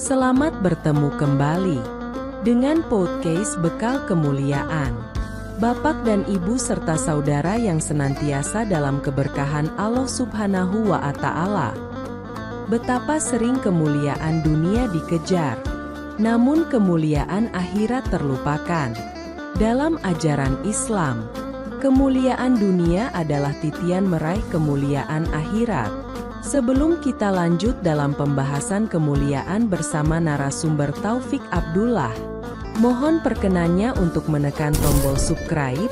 Selamat bertemu kembali dengan podcast Bekal Kemuliaan. Bapak dan Ibu serta saudara yang senantiasa dalam keberkahan Allah Subhanahu wa Ta'ala. Betapa sering kemuliaan dunia dikejar, namun kemuliaan akhirat terlupakan. Dalam ajaran Islam, kemuliaan dunia adalah titian meraih kemuliaan akhirat. Sebelum kita lanjut dalam pembahasan kemuliaan bersama narasumber Taufik Abdullah, mohon perkenannya untuk menekan tombol subscribe,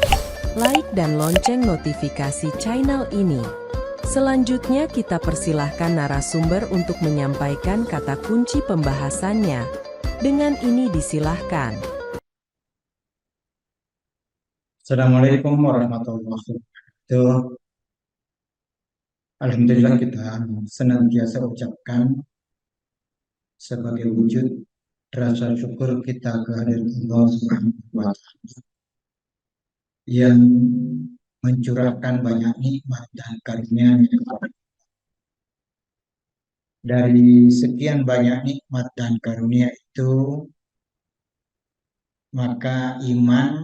like dan lonceng notifikasi channel ini. Selanjutnya kita persilahkan narasumber untuk menyampaikan kata kunci pembahasannya. Dengan ini disilahkan. Assalamualaikum warahmatullahi wabarakatuh. Alhamdulillah kita senantiasa ucapkan sebagai wujud rasa syukur kita kehadirat Allah Subhanahu wa Ta'ala yang mencurahkan banyak nikmat dan karunia-Nya kepada kita. Dari sekian banyak nikmat dan karunia itu, maka iman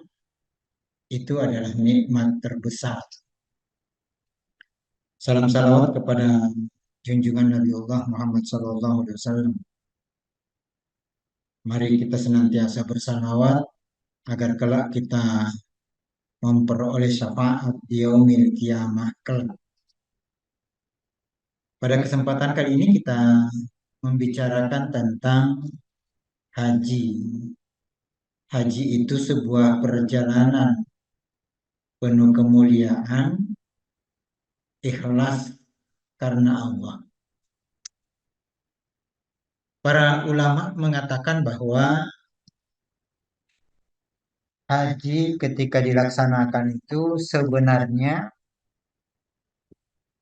itu adalah nikmat terbesar. Salam salawat kepada junjungan Nabi Allah Muhammad SAW. Mari kita senantiasa bersalawat agar kelak kita memperoleh syafaat di yaumil kiamah kelak. Pada kesempatan kali ini kita membicarakan tentang haji. Haji itu sebuah perjalanan penuh kemuliaan, ikhlas karena Allah. Para ulama mengatakan bahwa haji ketika dilaksanakan itu sebenarnya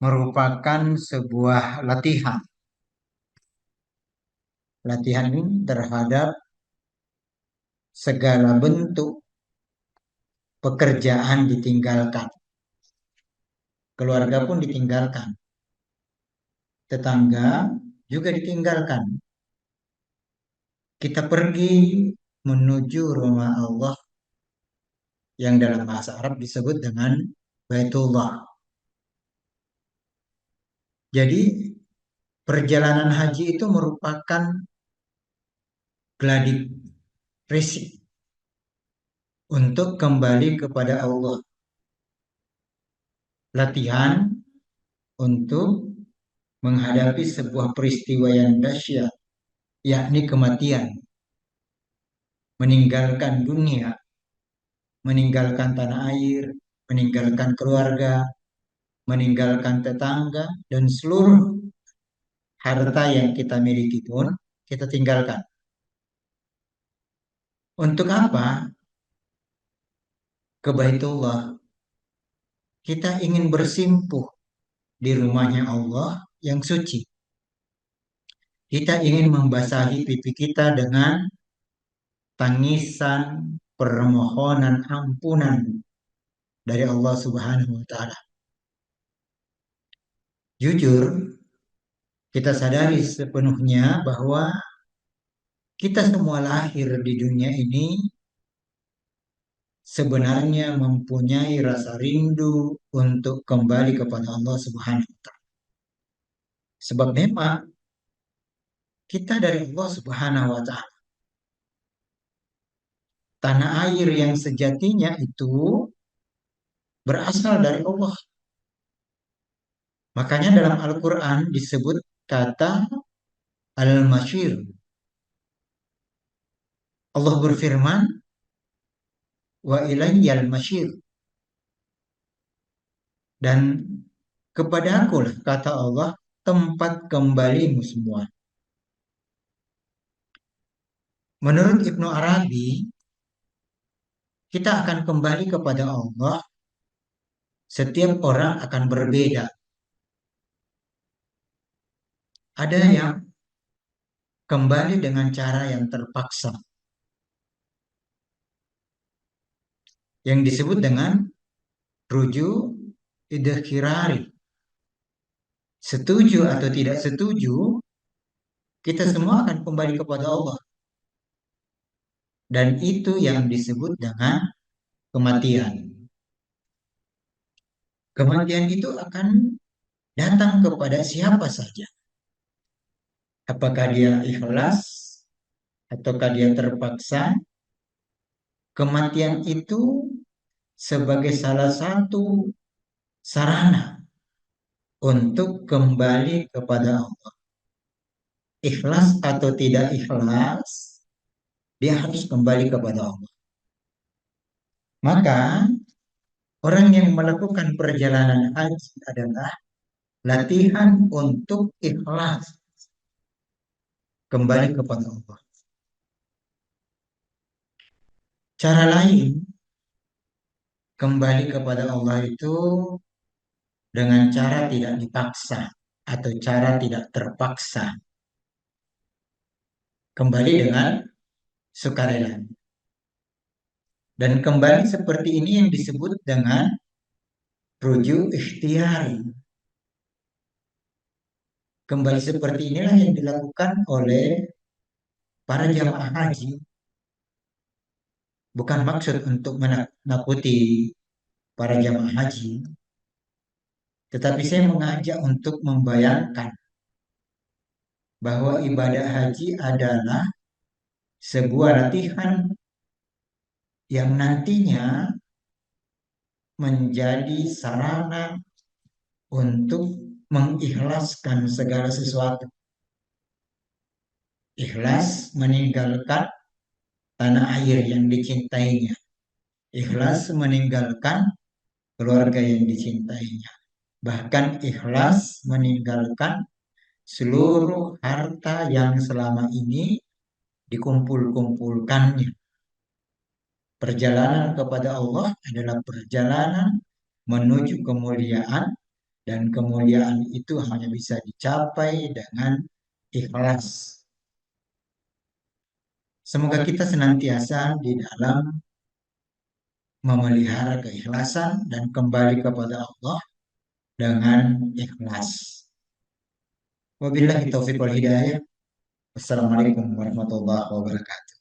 merupakan sebuah latihan. Latihan terhadap segala bentuk pekerjaan ditinggalkan. Keluarga pun ditinggalkan. Tetangga juga ditinggalkan. Kita pergi menuju rumah Allah yang dalam bahasa Arab disebut dengan Baitullah. Jadi perjalanan haji itu merupakan gladi risik untuk kembali kepada Allah. Latihan untuk menghadapi sebuah peristiwa yang dahsyat, yakni kematian, meninggalkan dunia, meninggalkan tanah air, meninggalkan keluarga, meninggalkan tetangga, dan seluruh harta yang kita miliki pun kita tinggalkan. Untuk apa? Ke Baitullah. Kita ingin bersimpuh di rumahnya Allah yang suci. Kita ingin membasahi pipi kita dengan tangisan permohonan ampunan dari Allah Subhanahu wa Ta'ala. Jujur, kita sadari sepenuhnya bahwa kita semua lahir di dunia ini sebenarnya mempunyai rasa rindu untuk kembali kepada Allah Subhanahu wa Ta'ala. Sebab memang kita dari Allah Subhanahu wa Ta'ala. Tanah air yang sejatinya itu berasal dari Allah. Makanya dalam Al-Quran disebut kata Al-Masyir. Allah berfirman, wa ilayyal masyir. Dan kepadaku lah, kata Allah, tempat kembalimu semua. Menurut Ibnu Arabi, kita akan kembali kepada Allah. Setiap orang akan berbeda. Ada yang kembali dengan cara yang terpaksa, yang disebut dengan ruju idkhirari. Setuju atau tidak setuju, Kita semua akan kembali kepada Allah. Dan itu yang disebut dengan kematian. Kematian itu akan datang kepada siapa saja. Apakah dia ikhlas ataukah dia terpaksa? Kematian itu sebagai salah satu sarana untuk kembali kepada Allah. Ikhlas atau tidak ikhlas, dia harus kembali kepada Allah. Maka orang yang melakukan perjalanan haji adalah latihan untuk ikhlas kembali kepada Allah. Cara lain kembali kepada Allah itu dengan cara tidak dipaksa atau cara tidak terpaksa. Kembali dengan sukarela. Dan kembali seperti ini yang disebut dengan rujuk ikhtiari. Kembali seperti inilah yang dilakukan oleh para jamaah haji. Bukan maksud untuk menakuti para jamaah haji, tetapi saya mengajak untuk membayangkan bahwa ibadah haji adalah sebuah latihan yang nantinya menjadi sarana untuk mengikhlaskan segala sesuatu. Ikhlas meninggalkan tanah air yang dicintainya. Ikhlas meninggalkan keluarga yang dicintainya. Bahkan ikhlas meninggalkan seluruh harta yang selama ini dikumpul-kumpulkannya. Perjalanan kepada Allah adalah perjalanan menuju kemuliaan, dan kemuliaan itu hanya bisa dicapai dengan ikhlas. Semoga kita senantiasa di dalam memelihara keikhlasan dan kembali kepada Allah dengan ikhlas. Wabillahi taufiq wal hidayah. Wassalamualaikum warahmatullahi wabarakatuh.